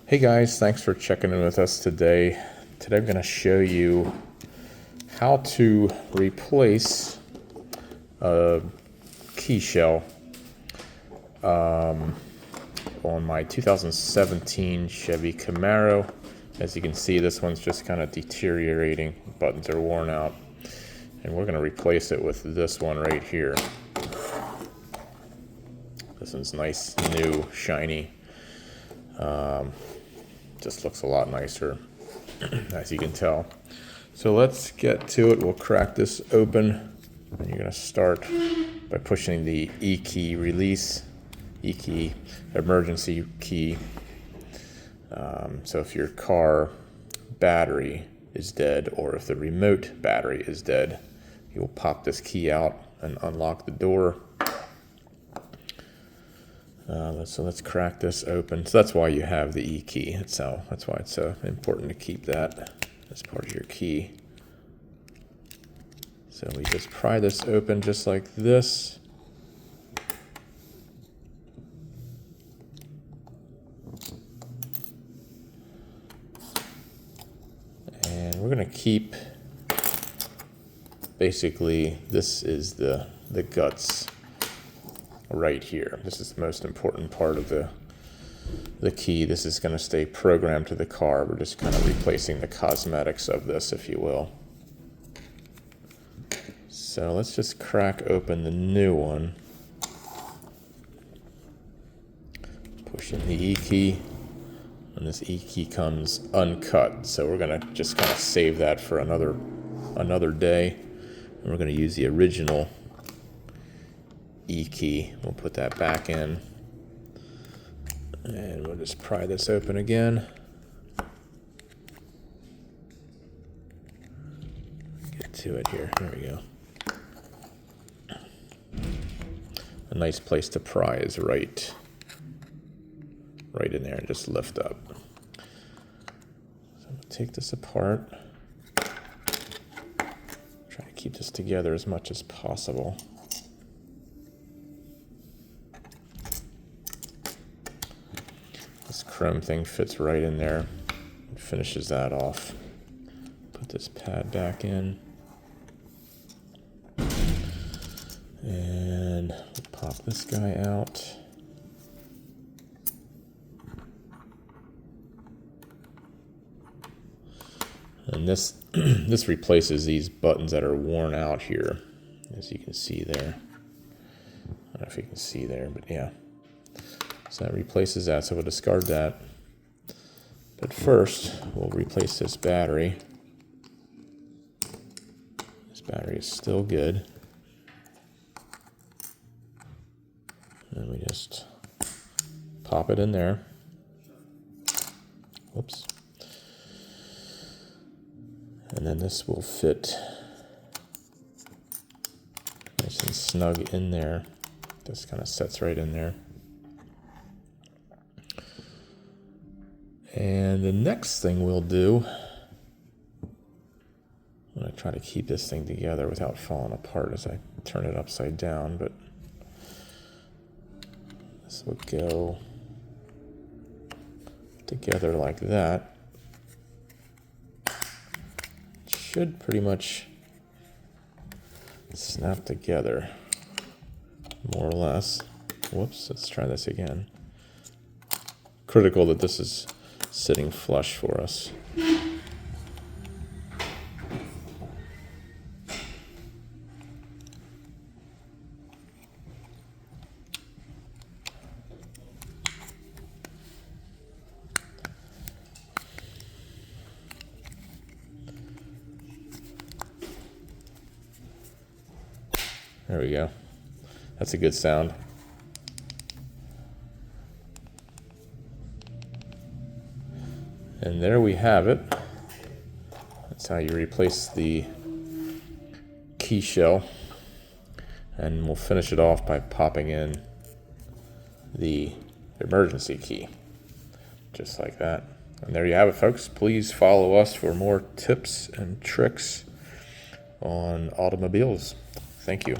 Hey guys, thanks for checking in with us today. Today I'm going to show you how to replace a key shell on my 2017 Chevy Camaro. As you can see, this one's just kind of deteriorating. Buttons are worn out. And we're going to replace it with this one right here. This one's nice, new, shiny. Just looks a lot nicer, as you can tell. So let's get to it. We'll crack this open, and you're going to start by pushing the E key release, E key emergency key. So if your car battery is dead, or if the remote battery is dead, you'll pop this key out and unlock the door. So let's crack this open. So that's why you have the E key. That's why it's so important to keep that as part of your key. So we just pry this open just like this. And we're going to keep, basically, this is the guts right here. This is the most important part of the key. This is going to stay programmed to the car. We're just kind of replacing the cosmetics of this, if you will. So let's just crack open the new one. Push in the E key, and this E key comes uncut. So we're going to just kind of save that for another day. And we're going to use the original E key. We'll put that back in, and we'll just pry this open again. Get to it here. There we go. A nice place to pry is right in there, and just lift up. So I'm gonna take this apart. Try to keep this together as much as possible. This chrome thing fits right in there and finishes that off. Put this pad back in. And we'll pop this guy out. And this this replaces these buttons that are worn out here, as you can see there. I don't know if you can see there, but yeah. So that replaces that, so we'll discard that. But first, we'll replace this battery. This battery is still good. And we just pop it in there. Whoops. And then this will fit nice and snug in there. This kind of sets right in there. And the next thing we'll do, I'm going to try to keep this thing together without falling apart as I turn it upside down, but this will go together like that. It should pretty much snap together, more or less. Whoops, let's try this again. Critical that this is sitting flush for us. There we go. That's a good sound. And there we have it. That's how you replace the key shell. And we'll finish it off by popping in the emergency key. Just like that. And there you have it, folks. Please follow us for more tips and tricks on automobiles. Thank you.